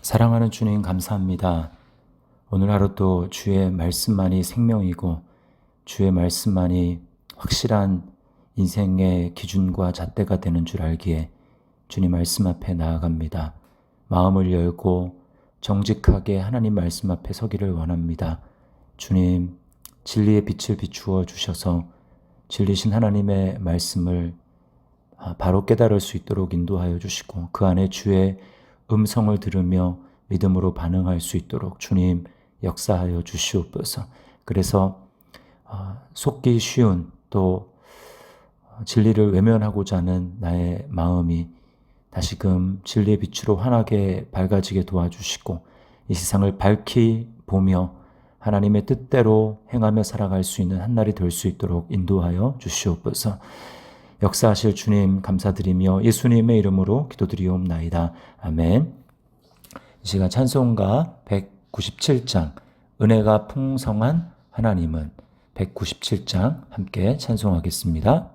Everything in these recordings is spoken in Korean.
사랑하는 주님 감사합니다. 오늘 하루도 주의 말씀만이 생명이고 주의 말씀만이 확실한 인생의 기준과 잣대가 되는 줄 알기에 주님 말씀 앞에 나아갑니다. 마음을 열고 정직하게 하나님 말씀 앞에 서기를 원합니다. 주님, 진리의 빛을 비추어 주셔서 진리신 하나님의 말씀을 바로 깨달을 수 있도록 인도하여 주시고 그 안에 주의 음성을 들으며 믿음으로 반응할 수 있도록 주님 역사하여 주시옵소서. 그래서 속기 쉬운 또 진리를 외면하고자 하는 나의 마음이 다시금 진리의 빛으로 환하게 밝아지게 도와주시고 이 세상을 밝히 보며 하나님의 뜻대로 행하며 살아갈 수 있는 한날이 될 수 있도록 인도하여 주시옵소서. 역사하실 주님 감사드리며 예수님의 이름으로 기도드리옵나이다. 아멘. 이 시간 찬송가 197장 은혜가 풍성한 하나님은 197장 함께 찬송하겠습니다.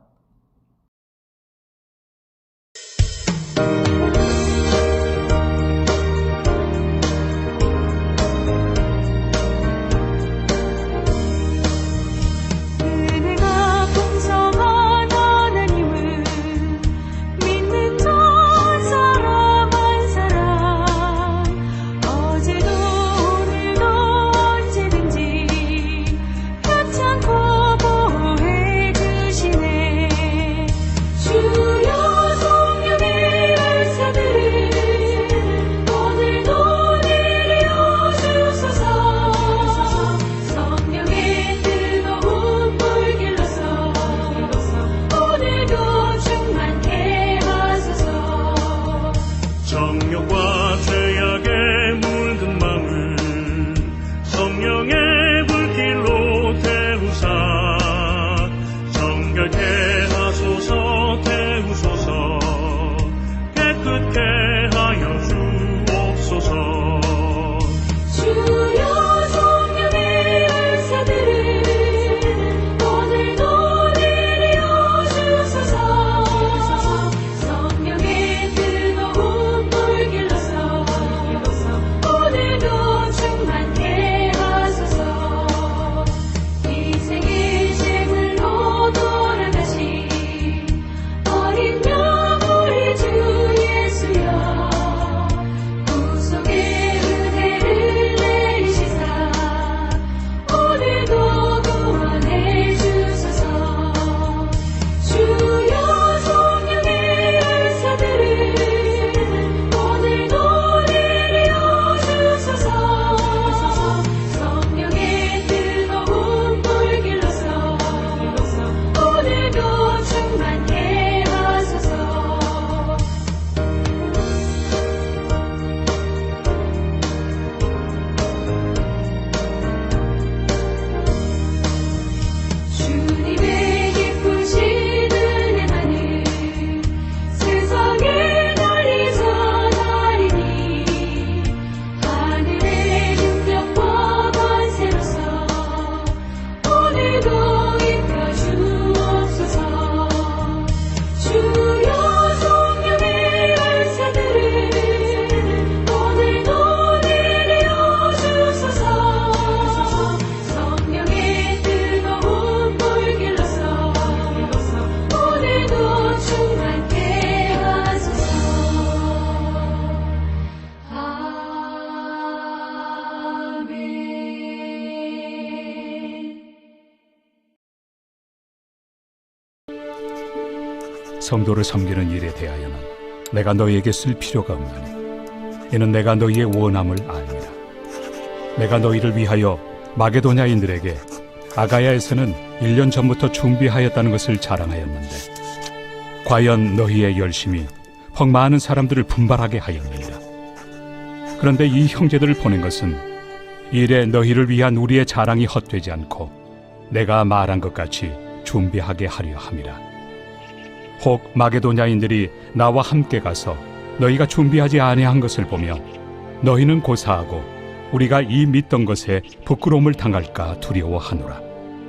성도를 섬기는 일에 대하여는 내가 너희에게 쓸 필요가 없나니 이는 내가 너희의 원함을 알미라. 내가 너희를 위하여 마게도냐인들에게 아가야에서는 1년 전부터 준비하였다는 것을 자랑하였는데 과연 너희의 열심이 퍽 많은 사람들을 분발하게 하였느니라. 그런데 이 형제들을 보낸 것은 이래 너희를 위한 우리의 자랑이 헛되지 않고 내가 말한 것 같이 준비하게 하려 함이라. 혹 마게도냐인들이 나와 함께 가서 너희가 준비하지 아니한 것을 보며 너희는 고사하고 우리가 이 믿던 것에 부끄러움을 당할까 두려워하노라.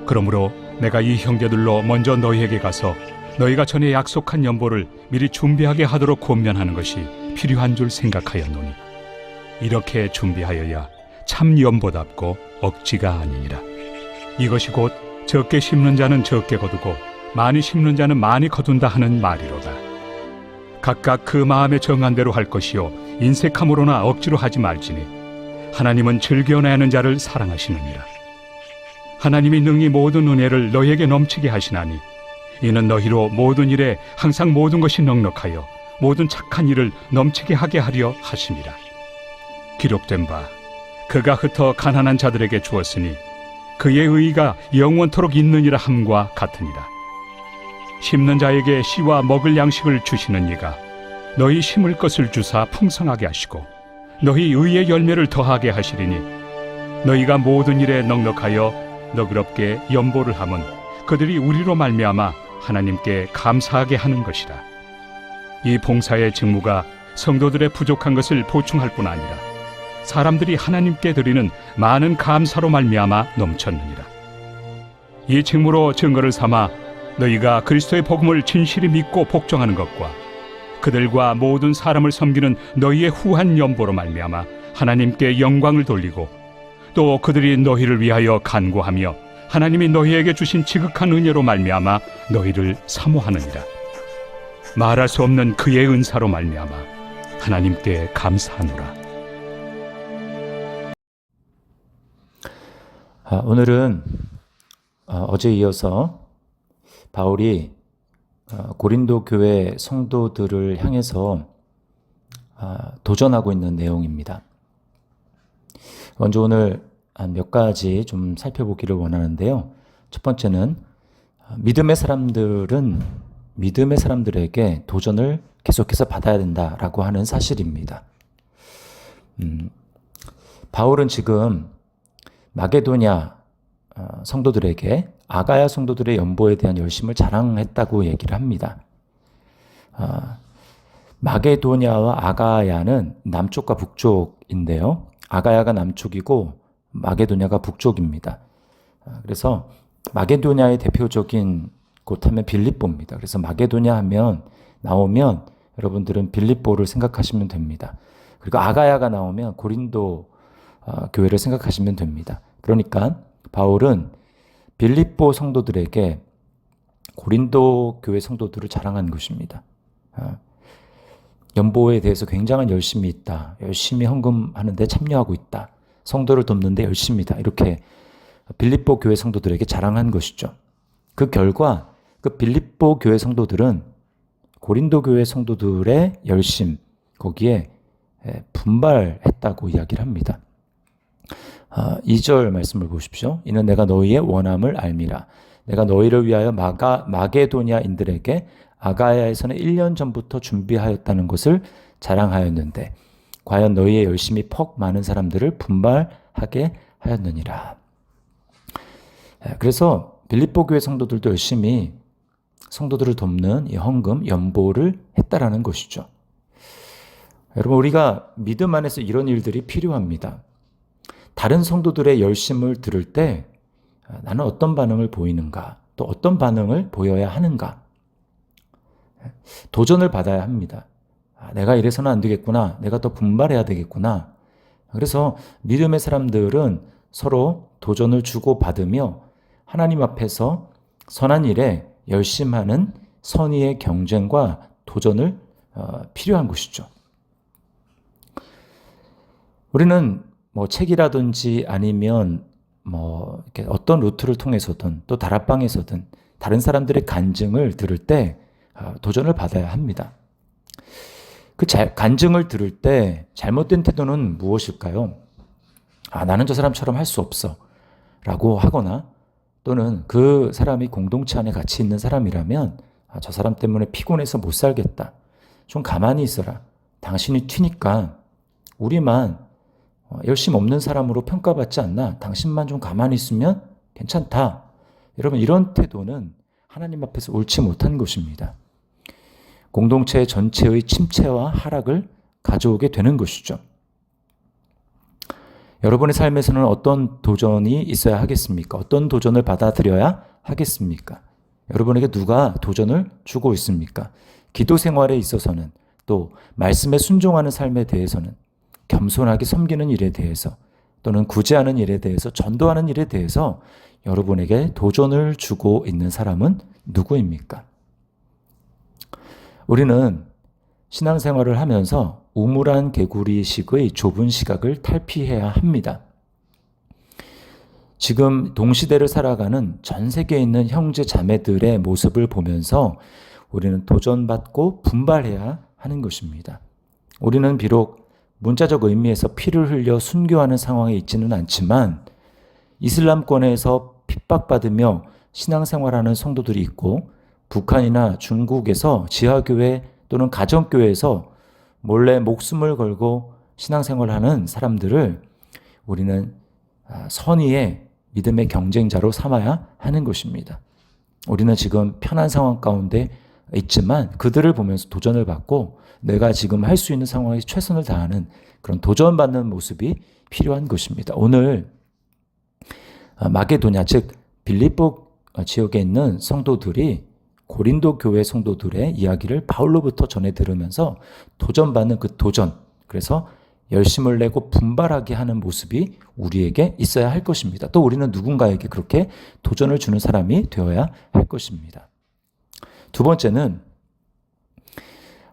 그러므로 내가 이 형제들로 먼저 너희에게 가서 너희가 전에 약속한 연보를 미리 준비하게 하도록 권면하는 것이 필요한 줄 생각하였노니 이렇게 준비하여야 참 연보답고 억지가 아니니라. 이것이 곧 적게 심는 자는 적게 거두고 많이 심는 자는 많이 거둔다 하는 말이로다. 각각 그 마음에 정한 대로 할 것이요 인색함으로나 억지로 하지 말지니 하나님은 즐겨내 하는 자를 사랑하시느니라. 하나님이 능히 모든 은혜를 너희에게 넘치게 하시나니 이는 너희로 모든 일에 항상 모든 것이 넉넉하여 모든 착한 일을 넘치게 하게 하려 하심이라. 기록된 바 그가 흩어 가난한 자들에게 주었으니 그의 의가 영원토록 있느니라 함과 같으니라. 심는 자에게 씨와 먹을 양식을 주시는 이가 너희 심을 것을 주사 풍성하게 하시고 너희 의의 열매를 더하게 하시리니 너희가 모든 일에 넉넉하여 너그럽게 연보를 함은 그들이 우리로 말미암아 하나님께 감사하게 하는 것이라. 이 봉사의 직무가 성도들의 부족한 것을 보충할 뿐 아니라 사람들이 하나님께 드리는 많은 감사로 말미암아 넘쳤느니라. 이 직무로 증거를 삼아 너희가 그리스도의 복음을 진실히 믿고 복종하는 것과 그들과 모든 사람을 섬기는 너희의 후한 연보로 말미암아 하나님께 영광을 돌리고 또 그들이 너희를 위하여 간구하며 하나님이 너희에게 주신 지극한 은혜로 말미암아 너희를 사모하느니라. 말할 수 없는 그의 은사로 말미암아 하나님께 감사하노라. 오늘은 어제 이어서 바울이 고린도 교회 성도들을 향해서 도전하고 있는 내용입니다. 먼저 오늘 몇 가지 좀 살펴보기를 원하는데요. 첫 번째는 믿음의 사람들에게 도전을 계속해서 받아야 된다라고 하는 사실입니다. 바울은 지금 마게도냐 성도들에게 아가야 성도들의 연보에 대한 열심을 자랑했다고 얘기를 합니다. 마게도냐와 아가야는 남쪽과 북쪽인데요. 아가야가 남쪽이고 마게도냐가 북쪽입니다. 그래서 마게도냐의 대표적인 곳 하면 빌립보입니다. 그래서 마게도냐 하면 나오면 여러분들은 빌립보를 생각하시면 됩니다. 그리고 아가야가 나오면 고린도 교회를 생각하시면 됩니다. 그러니까 바울은 빌립보 성도들에게 고린도 교회 성도들을 자랑한 것입니다. 연보에 대해서 굉장한 열심이 있다. 열심히 헌금하는 데 참여하고 있다. 성도를 돕는 데 열심이다. 이렇게 빌립보 교회 성도들에게 자랑한 것이죠. 그 결과 그 빌립보 교회 성도들은 고린도 교회 성도들의 열심 거기에 분발했다고 이야기를 합니다. 2절 말씀을 보십시오. 이는 내가 너희의 원함을 알미라. 내가 너희를 위하여 마게도냐인들에게 아가야에서는 1년 전부터 준비하였다는 것을 자랑하였는데 과연 너희의 열심이 퍽 많은 사람들을 분발하게 하였느니라. 그래서 빌립보 교회 성도들도 열심히 성도들을 돕는 이 헌금, 연보를 했다라는 것이죠. 여러분, 우리가 믿음 안에서 이런 일들이 필요합니다. 다른 성도들의 열심을 들을 때 나는 어떤 반응을 보이는가, 또 어떤 반응을 보여야 하는가. 도전을 받아야 합니다. 내가 이래서는 안 되겠구나. 내가 더 분발해야 되겠구나. 그래서 믿음의 사람들은 서로 도전을 주고받으며 하나님 앞에서 선한 일에 열심하는 선의의 경쟁과 도전을 필요한 것이죠. 우리는 책이라든지 아니면 이렇게 어떤 루트를 통해서든 또 다락방에서든 다른 사람들의 간증을 들을 때 도전을 받아야 합니다. 그 간증을 들을 때 잘못된 태도는 무엇일까요? 나는 저 사람처럼 할 수 없어 라고 하거나 또는 그 사람이 공동체 안에 같이 있는 사람이라면 저 사람 때문에 피곤해서 못 살겠다. 좀 가만히 있어라. 당신이 튀니까 우리만 열심 없는 사람으로 평가받지 않나? 당신만 좀 가만히 있으면 괜찮다. 여러분, 이런 태도는 하나님 앞에서 옳지 못한 것입니다. 공동체 전체의 침체와 하락을 가져오게 되는 것이죠. 여러분의 삶에서는 어떤 도전이 있어야 하겠습니까? 어떤 도전을 받아들여야 하겠습니까? 여러분에게 누가 도전을 주고 있습니까? 기도 생활에 있어서는 또 말씀에 순종하는 삶에 대해서는 겸손하게 섬기는 일에 대해서 또는 구제하는 일에 대해서 전도하는 일에 대해서 여러분에게 도전을 주고 있는 사람은 누구입니까? 우리는 신앙생활을 하면서 우물안 개구리식의 좁은 시각을 탈피해야 합니다. 지금 동시대를 살아가는 전 세계에 있는 형제 자매들의 모습을 보면서 우리는 도전받고 분발해야 하는 것입니다. 우리는 비록 문자적 의미에서 피를 흘려 순교하는 상황에 있지는 않지만 이슬람권에서 핍박받으며 신앙생활하는 성도들이 있고 북한이나 중국에서 지하교회 또는 가정교회에서 몰래 목숨을 걸고 신앙생활하는 사람들을 우리는 선의의 믿음의 경쟁자로 삼아야 하는 것입니다. 우리는 지금 편한 상황 가운데 있지만 그들을 보면서 도전을 받고 내가 지금 할 수 있는 상황에 최선을 다하는 그런 도전받는 모습이 필요한 것입니다. 오늘 마게도냐 즉 빌립보 지역에 있는 성도들이 고린도 교회 성도들의 이야기를 바울로부터 전해 들으면서 도전받는 그 도전, 그래서 열심을 내고 분발하게 하는 모습이 우리에게 있어야 할 것입니다. 또 우리는 누군가에게 그렇게 도전을 주는 사람이 되어야 할 것입니다. 두 번째는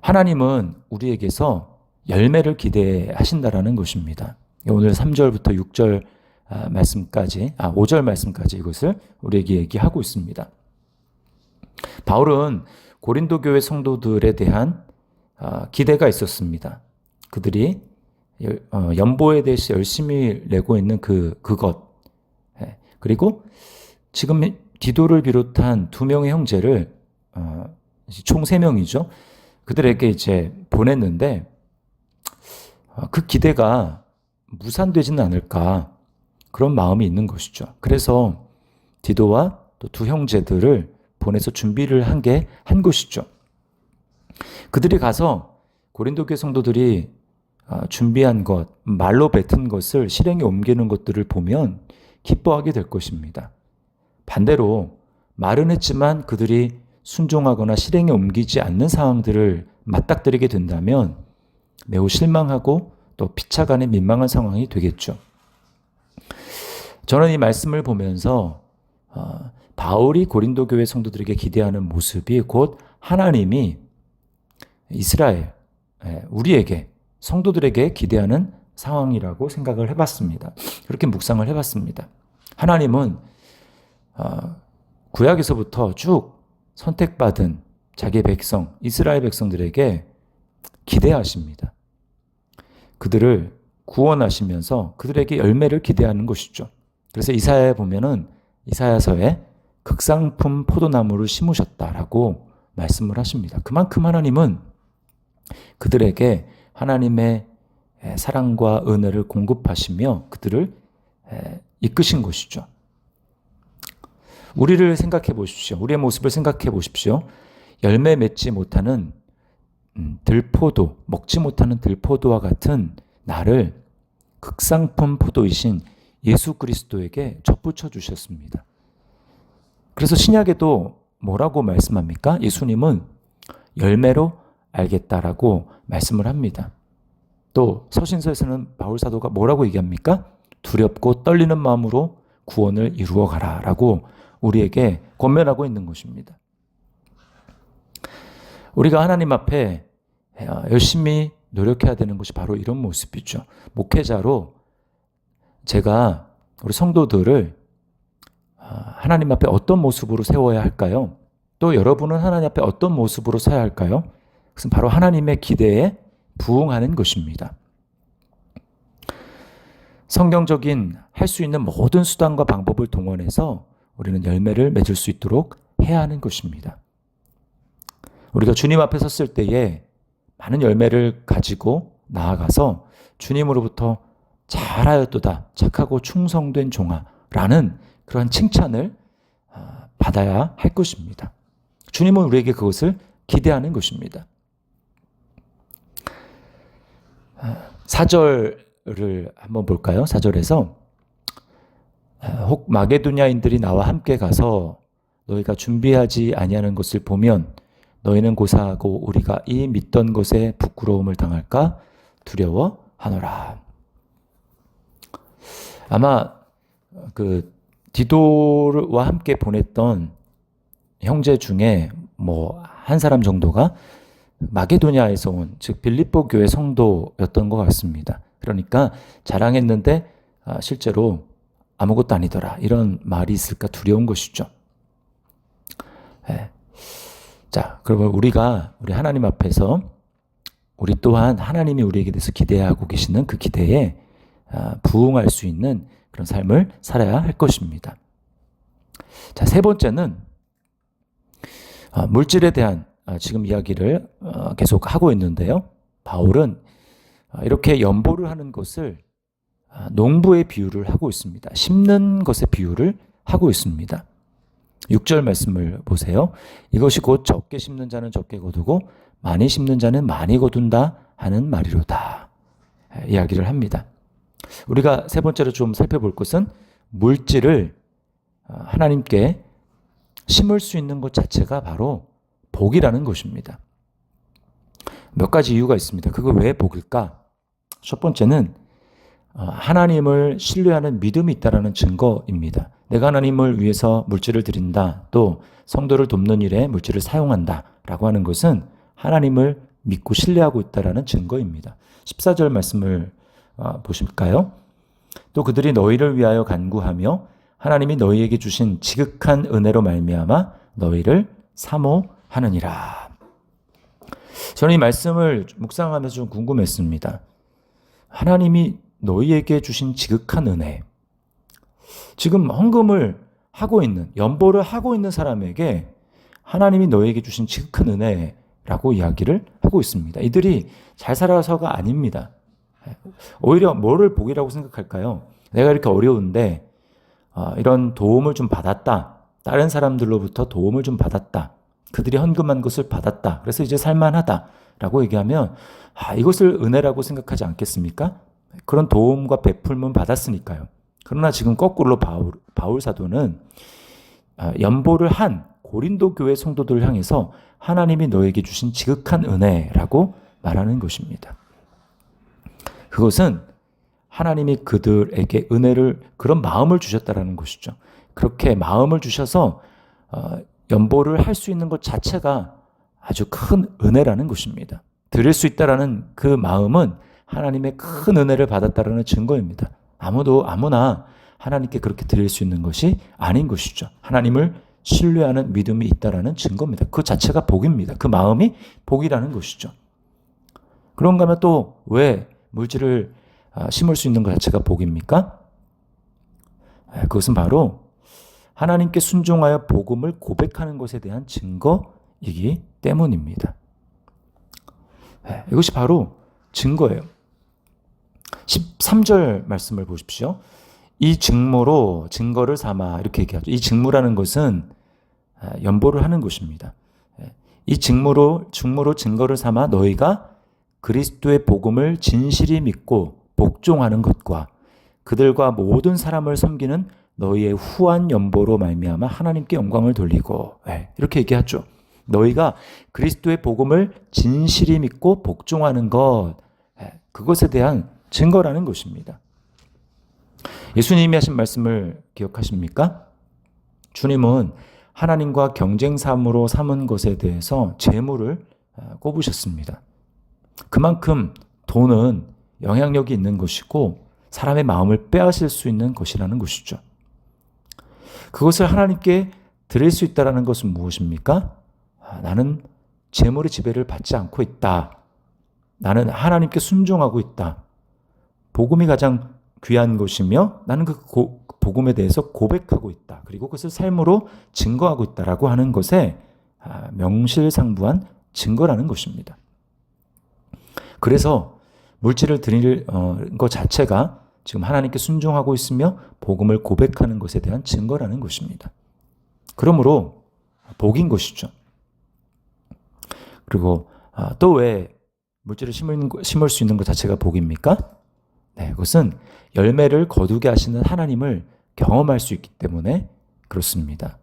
하나님은 우리에게서 열매를 기대하신다라는 것입니다. 오늘 3절부터 6절 말씀까지, 5절 말씀까지 이것을 우리에게 얘기하고 있습니다. 바울은 고린도 교회 성도들에 대한 기대가 있었습니다. 그들이 연보에 대해서 열심히 내고 있는 그것, 그리고 지금 디도를 비롯한 2명의 형제를 총 3명이죠. 그들에게 이제 보냈는데 그 기대가 무산되지는 않을까 그런 마음이 있는 것이죠. 그래서 디도와 또 2 형제들을 보내서 준비를 한 것이죠. 그들이 가서 고린도 교회 성도들이 준비한 것, 말로 뱉은 것을 실행에 옮기는 것들을 보면 기뻐하게 될 것입니다. 반대로 말은 했지만 그들이 순종하거나 실행에 옮기지 않는 상황들을 맞닥뜨리게 된다면 매우 실망하고 또 피차간에 민망한 상황이 되겠죠. 저는 이 말씀을 보면서 바울이 고린도 교회 성도들에게 기대하는 모습이 곧 하나님이 이스라엘, 우리에게 성도들에게 기대하는 상황이라고 생각을 해봤습니다. 그렇게 묵상을 해봤습니다. 하나님은 구약에서부터 쭉 선택받은 자기의 백성, 이스라엘 백성들에게 기대하십니다. 그들을 구원하시면서 그들에게 열매를 기대하는 것이죠. 그래서 이사야에 보면은 이사야서에 극상품 포도나무를 심으셨다라고 말씀을 하십니다. 그만큼 하나님은 그들에게 하나님의 사랑과 은혜를 공급하시며 그들을 이끄신 것이죠. 우리를 생각해 보십시오. 우리의 모습을 생각해 보십시오. 열매 맺지 못하는 들포도, 먹지 못하는 들포도와 같은 나를 극상품 포도이신 예수 그리스도에게 접붙여 주셨습니다. 그래서 신약에도 뭐라고 말씀합니까? 예수님은 열매로 알겠다라고 말씀을 합니다. 또 서신서에서는 바울 사도가 뭐라고 얘기합니까? 두렵고 떨리는 마음으로 구원을 이루어 가라라고 우리에게 권면하고 있는 것입니다. 우리가 하나님 앞에 열심히 노력해야 되는 것이 바로 이런 모습이죠. 목회자로 제가 우리 성도들을 하나님 앞에 어떤 모습으로 세워야 할까요? 또 여러분은 하나님 앞에 어떤 모습으로 서야 할까요? 그것은 바로 하나님의 기대에 부응하는 것입니다. 성경적인 할 수 있는 모든 수단과 방법을 동원해서 우리는 열매를 맺을 수 있도록 해야 하는 것입니다. 우리가 주님 앞에 섰을 때에 많은 열매를 가지고 나아가서 주님으로부터 잘하였도다, 착하고 충성된 종아라는 그러한 칭찬을 받아야 할 것입니다. 주님은 우리에게 그것을 기대하는 것입니다. 4절을 한번 볼까요? 4절에서 혹 마게도냐인들이 나와 함께 가서 너희가 준비하지 아니하는 것을 보면 너희는 고사하고 우리가 이 믿던 것에 부끄러움을 당할까 두려워 하노라. 아마 그 디도와 함께 보냈던 형제 중에 뭐 한 사람 정도가 마게도냐에서 온, 즉 빌립보 교회 성도였던 것 같습니다. 그러니까 자랑했는데 실제로 아무것도 아니더라, 이런 말이 있을까 두려운 것이죠. 네. 자, 그러면 우리 하나님 앞에서 우리 또한 하나님이 우리에게 대해서 기대하고 계시는 그 기대에 부응할 수 있는 그런 삶을 살아야 할 것입니다. 자, 세 번째는 물질에 대한 지금 이야기를 계속 하고 있는데요. 바울은 이렇게 연보를 하는 것을 농부의 비유를 하고 있습니다. 심는 것의 비유를 하고 있습니다. 6절 말씀을 보세요. 이것이 곧 적게 심는 자는 적게 거두고 많이 심는 자는 많이 거둔다 하는 말이로다. 이야기를 합니다. 우리가 세 번째로 좀 살펴볼 것은 물질을 하나님께 심을 수 있는 것 자체가 바로 복이라는 것입니다. 몇 가지 이유가 있습니다. 그거 왜 복일까? 첫 번째는 하나님을 신뢰하는 믿음이 있다는 증거입니다. 내가 하나님을 위해서 물질을 드린다, 또 성도를 돕는 일에 물질을 사용한다 라고 하는 것은 하나님을 믿고 신뢰하고 있다는 증거입니다. 14절 말씀을 보실까요? 또 그들이 너희를 위하여 간구하며 하나님이 너희에게 주신 지극한 은혜로 말미암아 너희를 사모하느니라. 저는 이 말씀을 묵상하면서 좀 궁금했습니다. 하나님이 너희에게 주신 지극한 은혜. 지금 헌금을 하고 있는, 연보를 하고 있는 사람에게 하나님이 너희에게 주신 지극한 은혜라고 이야기를 하고 있습니다. 이들이 잘 살아서가 아닙니다. 오히려 뭐를 복이라고 생각할까요? 내가 이렇게 어려운데 이런 도움을 좀 받았다. 다른 사람들로부터 도움을 좀 받았다. 그들이 헌금한 것을 받았다. 그래서 이제 살만하다라고 얘기하면 이것을 은혜라고 생각하지 않겠습니까? 그런 도움과 베풀문 받았으니까요. 그러나 지금 거꾸로 바울 사도는 연보를 한 고린도 교회 성도들을 향해서 하나님이 너에게 주신 지극한 은혜라고 말하는 것입니다. 그것은 하나님이 그들에게 은혜를, 그런 마음을 주셨다라는 것이죠. 그렇게 마음을 주셔서 연보를 할 수 있는 것 자체가 아주 큰 은혜라는 것입니다. 드릴 수 있다라는 그 마음은 하나님의 큰 은혜를 받았다라는 증거입니다. 아무나 하나님께 그렇게 드릴 수 있는 것이 아닌 것이죠. 하나님을 신뢰하는 믿음이 있다라는 증거입니다. 그 자체가 복입니다. 그 마음이 복이라는 것이죠. 그런가 하면 또 왜 물질을 심을 수 있는 것 자체가 복입니까? 그것은 바로 하나님께 순종하여 복음을 고백하는 것에 대한 증거이기 때문입니다. 이것이 바로 증거예요. 13절 말씀을 보십시오. 이 증거로 증거를 삼아, 이렇게 얘기하죠. 이 증거라는 것은 연보를 하는 것입니다. 이 증거로 증거를 삼아 너희가 그리스도의 복음을 진실히 믿고 복종하는 것과 그들과 모든 사람을 섬기는 너희의 후한 연보로 말미암아 하나님께 영광을 돌리고, 이렇게 얘기하죠. 너희가 그리스도의 복음을 진실히 믿고 복종하는 것, 그것에 대한 증거라는 것입니다. 예수님이 하신 말씀을 기억하십니까? 주님은 하나님과 경쟁삼으로 삼은 것에 대해서 재물을 꼽으셨습니다. 그만큼 돈은 영향력이 있는 것이고 사람의 마음을 빼앗을 수 있는 것이라는 것이죠. 그것을 하나님께 드릴 수 있다는 것은 무엇입니까? 나는 재물의 지배를 받지 않고 있다. 나는 하나님께 순종하고 있다. 복음이 가장 귀한 것이며 나는 그 복음에 대해서 고백하고 있다. 그리고 그것을 삶으로 증거하고 있다라고 하는 것에 명실상부한 증거라는 것입니다. 그래서 물질을 드릴 것 자체가 지금 하나님께 순종하고 있으며 복음을 고백하는 것에 대한 증거라는 것입니다. 그러므로 복인 것이죠. 그리고 또 왜 물질을 심을 수 있는 것 자체가 복입니까? 그것은 열매를 거두게 하시는 하나님을 경험할 수 있기 때문에 그렇습니다.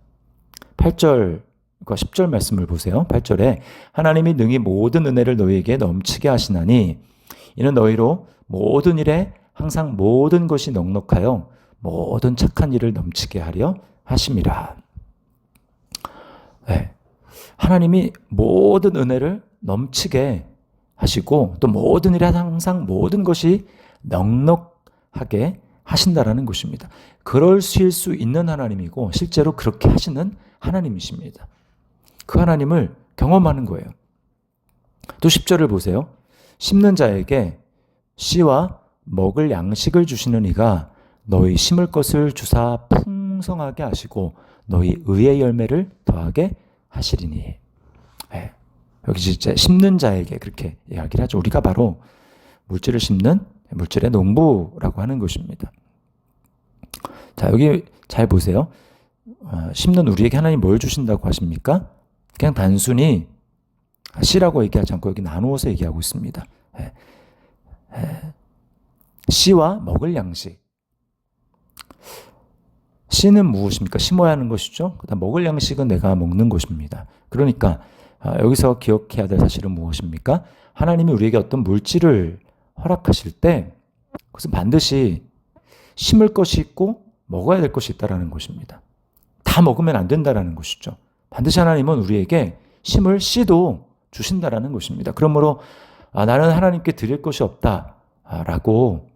8절과 10절 말씀을 보세요. 8절에 하나님이 능히 모든 은혜를 너희에게 넘치게 하시나니 이는 너희로 모든 일에 항상 모든 것이 넉넉하여 모든 착한 일을 넘치게 하려 하심이라. 네. 하나님이 모든 은혜를 넘치게 하시고 또 모든 일에 항상 모든 것이 넉넉하게 하신다라는 것입니다. 그러실 수 있는 하나님이고 실제로 그렇게 하시는 하나님이십니다. 그 하나님을 경험하는 거예요. 또 10절을 보세요. 심는 자에게 씨와 먹을 양식을 주시는 이가 너희 심을 것을 주사 풍성하게 하시고 너희 의의 열매를 더하게 하시리니. 네. 여기 진짜 심는 자에게 그렇게 이야기를 하죠. 우리가 바로 물질을 심는 물질의 농부라고 하는 것입니다. 자, 여기 잘 보세요. 심는 우리에게 하나님 뭘 주신다고 하십니까? 그냥 단순히 씨라고 얘기하지 않고 여기 나누어서 얘기하고 있습니다. 씨와 먹을 양식. 씨는 무엇입니까? 심어야 하는 것이죠. 그다음 먹을 양식은 내가 먹는 것입니다. 그러니까 여기서 기억해야 될 사실은 무엇입니까? 하나님이 우리에게 어떤 물질을 허락하실 때 그것은 반드시 심을 것이 있고 먹어야 될 것이 있다라는 것입니다. 다 먹으면 안 된다라는 것이죠. 반드시 하나님은 우리에게 심을 씨도 주신다라는 것입니다. 그러므로 나는 하나님께 드릴 것이 없다라고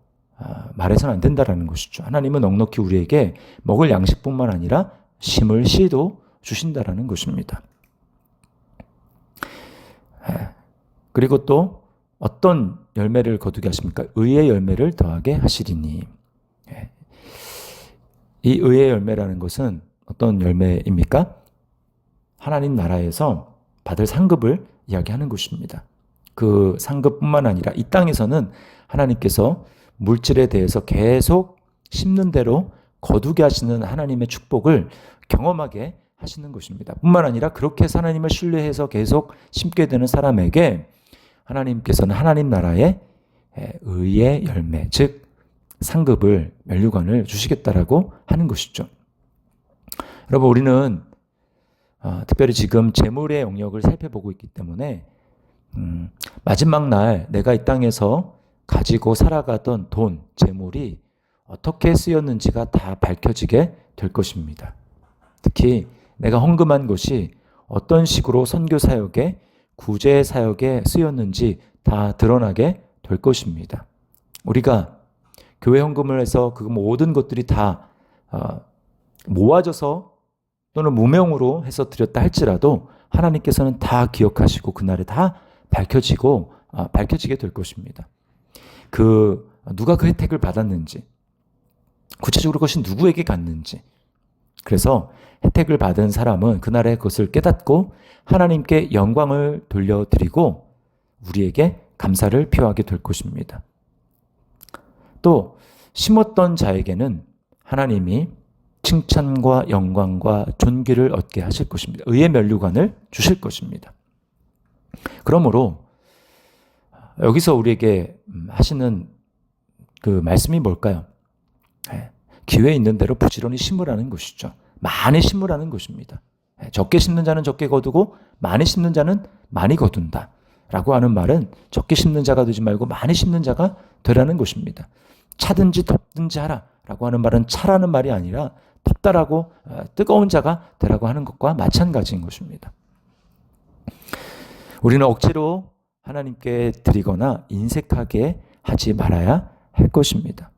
말해서는 안 된다라는 것이죠. 하나님은 넉넉히 우리에게 먹을 양식뿐만 아니라 심을 씨도 주신다라는 것입니다. 그리고 또 어떤 열매를 거두게 하십니까? 의의 열매를 더하게 하시리니. 이 의의 열매라는 것은 어떤 열매입니까? 하나님 나라에서 받을 상급을 이야기하는 것입니다. 그 상급뿐만 아니라 이 땅에서는 하나님께서 물질에 대해서 계속 심는 대로 거두게 하시는 하나님의 축복을 경험하게 하시는 것입니다. 뿐만 아니라 그렇게 해서 하나님을 신뢰해서 계속 심게 되는 사람에게 하나님께서는 하나님 나라의 의의 열매, 즉 상급을, 면류관을 주시겠다라고 하는 것이죠. 여러분, 우리는 특별히 지금 재물의 영역을 살펴보고 있기 때문에 마지막 날 내가 이 땅에서 가지고 살아가던 돈, 재물이 어떻게 쓰였는지가 다 밝혀지게 될 것입니다. 특히 내가 헌금한 것이 어떤 식으로 선교 사역에, 구제 사역에 쓰였는지 다 드러나게 될 것입니다. 우리가 교회 헌금을 해서 그 모든 것들이 다 모아져서 또는 무명으로 해서 드렸다 할지라도 하나님께서는 다 기억하시고 그날에 다 밝혀지게 될 것입니다. 누가 그 혜택을 받았는지, 구체적으로 그것이 누구에게 갔는지. 그래서 혜택을 받은 사람은 그날에 그것을 깨닫고 하나님께 영광을 돌려드리고 우리에게 감사를 표하게 될 것입니다. 또 심었던 자에게는 하나님이 칭찬과 영광과 존귀를 얻게 하실 것입니다. 의의 면류관을 주실 것입니다. 그러므로 여기서 우리에게 하시는 그 말씀이 뭘까요? 기회 있는 대로 부지런히 심으라는 것이죠. 많이 심으라는 것입니다. 적게 심는 자는 적게 거두고 많이 심는 자는 많이 거둔다 라고 하는 말은 적게 심는 자가 되지 말고 많이 심는 자가 되라는 것입니다. 차든지 덥든지 하라 라고 하는 말은 차라는 말이 아니라 덥다라고 뜨거운 자가 되라고 하는 것과 마찬가지인 것입니다. 우리는 억지로 하나님께 드리거나 인색하게 하지 말아야 할 것입니다.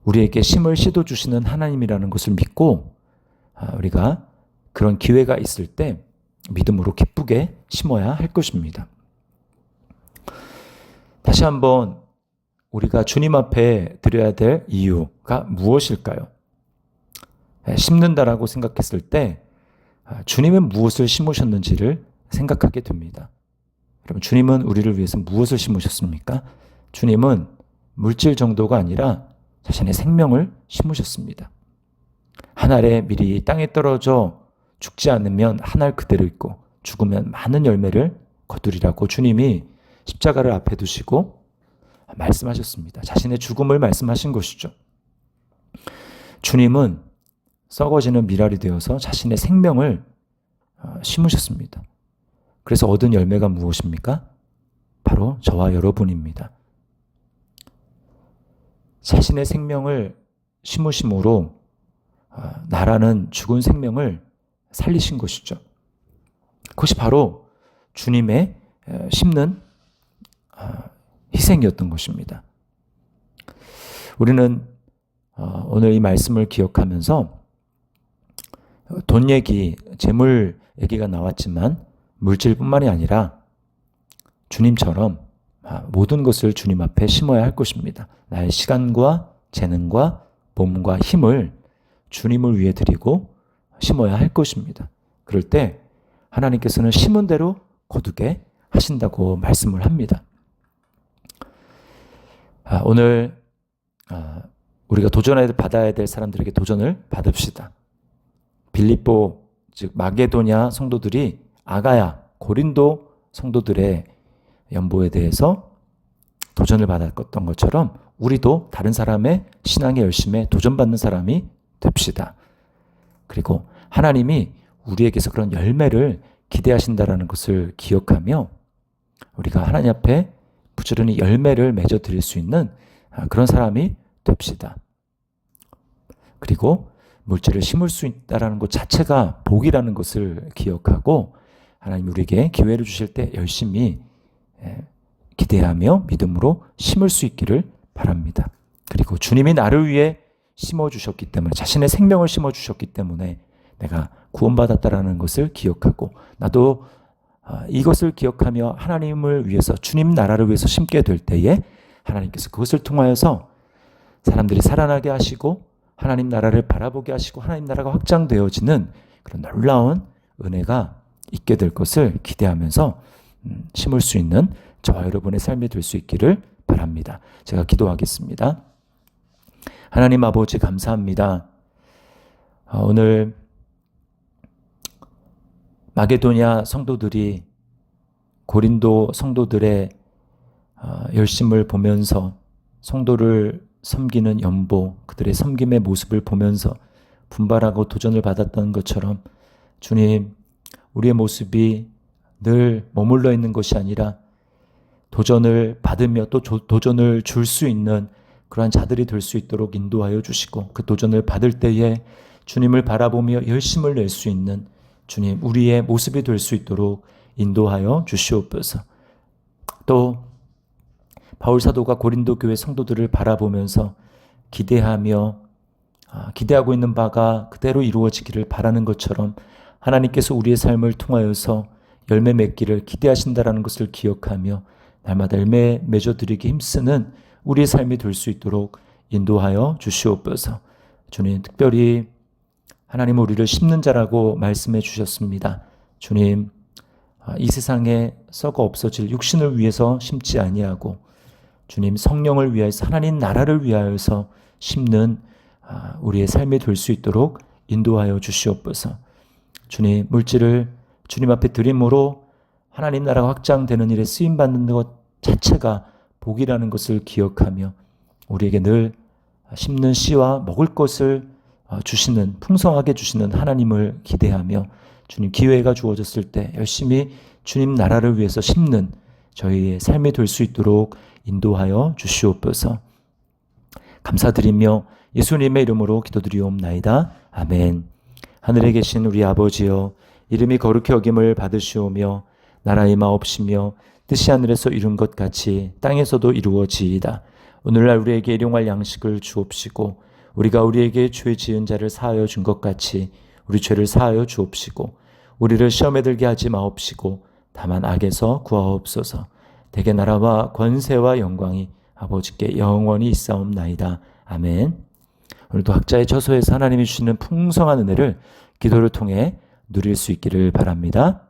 우리에게 심을 씨도 주시는 하나님이라는 것을 믿고 우리가 그런 기회가 있을 때 믿음으로 기쁘게 심어야 할 것입니다. 다시 한번 우리가 주님 앞에 드려야 될 이유가 무엇일까요? 심는다라고 생각했을 때 주님은 무엇을 심으셨는지를 생각하게 됩니다. 여러분, 주님은 우리를 위해서 무엇을 심으셨습니까? 주님은 물질 정도가 아니라 자신의 생명을 심으셨습니다. 한 알에 미리 땅에 떨어져 죽지 않으면 한 알 그대로 있고 죽으면 많은 열매를 거두리라고 주님이 십자가를 앞에 두시고 말씀하셨습니다. 자신의 죽음을 말씀하신 것이죠. 주님은 썩어지는 미랄이 되어서 자신의 생명을 심으셨습니다. 그래서 얻은 열매가 무엇입니까? 바로 저와 여러분입니다. 자신의 생명을 심으심으로 나라는 죽은 생명을 살리신 것이죠. 그것이 바로 주님의 심는 희생이었던 것입니다. 우리는 오늘 이 말씀을 기억하면서 돈 얘기, 재물 얘기가 나왔지만 물질뿐만이 아니라 주님처럼 모든 것을 주님 앞에 심어야 할 것입니다. 나의 시간과 재능과 몸과 힘을 주님을 위해 드리고 심어야 할 것입니다. 그럴 때 하나님께서는 심은 대로 거두게 하신다고 말씀을 합니다. 오늘 우리가 받아야 될 사람들에게 도전을 받읍시다. 빌립보 즉 마게도냐 성도들이 아가야 고린도 성도들의 연보에 대해서 도전을 받았던 것처럼 우리도 다른 사람의 신앙의 열심에 도전받는 사람이 됩시다. 그리고 하나님이 우리에게서 그런 열매를 기대하신다라는 것을 기억하며 우리가 하나님 앞에 부지런히 열매를 맺어 드릴 수 있는 그런 사람이 됩시다. 그리고 물질을 심을 수 있다는 것 자체가 복이라는 것을 기억하고 하나님 우리에게 기회를 주실 때 열심히 기대하며 믿음으로 심을 수 있기를 바랍니다. 그리고 주님이 나를 위해 심어주셨기 때문에 자신의 생명을 심어주셨기 때문에 내가 구원받았다라는 것을 기억하고 나도 이것을 기억하며 하나님을 위해서 주님 나라를 위해서 심게 될 때에 하나님께서 그것을 통하여서 사람들이 살아나게 하시고 하나님 나라를 바라보게 하시고 하나님 나라가 확장되어지는 그런 놀라운 은혜가 있게 될 것을 기대하면서 심을 수 있는 저와 여러분의 삶이 될 수 있기를 바랍니다. 제가 기도하겠습니다. 하나님 아버지 감사합니다. 오늘 마게도냐 성도들이 고린도 성도들의 열심을 보면서 성도를 섬기는 연보, 그들의 섬김의 모습을 보면서 분발하고 도전을 받았던 것처럼 주님, 우리의 모습이 늘 머물러 있는 것이 아니라 도전을 받으며 또 도전을 줄 수 있는 그러한 자들이 될 수 있도록 인도하여 주시고 그 도전을 받을 때에 주님을 바라보며 열심을 낼 수 있는 주님, 우리의 모습이 될 수 있도록 인도하여 주시옵소서. 또 바울 사도가 고린도 교회 성도들을 바라보면서 기대하고 있는 바가 그대로 이루어지기를 바라는 것처럼 하나님께서 우리의 삶을 통하여서 열매 맺기를 기대하신다라는 것을 기억하며 날마다 열매 맺어드리기 힘쓰는 우리의 삶이 될 수 있도록 인도하여 주시옵소서. 주님, 특별히 하나님은 우리를 심는 자라고 말씀해 주셨습니다. 주님, 이 세상에 썩어 없어질 육신을 위해서 심지 아니하고 주님 성령을 위하여서 하나님 나라를 위하여서 심는 우리의 삶이 될 수 있도록 인도하여 주시옵소서. 주님, 물질을 주님 앞에 드림으로 하나님 나라가 확장되는 일에 쓰임받는 것 자체가 복이라는 것을 기억하며 우리에게 늘 심는 씨와 먹을 것을 주시는, 풍성하게 주시는 하나님을 기대하며 주님 기회가 주어졌을 때 열심히 주님 나라를 위해서 심는 저희의 삶이 될 수 있도록 인도하여 주시옵소서. 감사드리며 예수님의 이름으로 기도드리옵나이다. 아멘. 하늘에 계신 우리 아버지여, 이름이 거룩히 여김을 받으시오며 나라의 마옵시며 뜻이 하늘에서 이룬 것 같이 땅에서도 이루어지이다. 오늘날 우리에게 일용할 양식을 주옵시고 우리가 우리에게 죄 지은 자를 사하여 준 것 같이 우리 죄를 사하여 주옵시고 우리를 시험에 들게 하지 마옵시고 다만 악에서 구하옵소서. 대개 나라와 권세와 영광이 아버지께 영원히 있사옵나이다. 아멘. 오늘도 각자의 처소에서 하나님이 주시는 풍성한 은혜를 기도를 통해 누릴 수 있기를 바랍니다.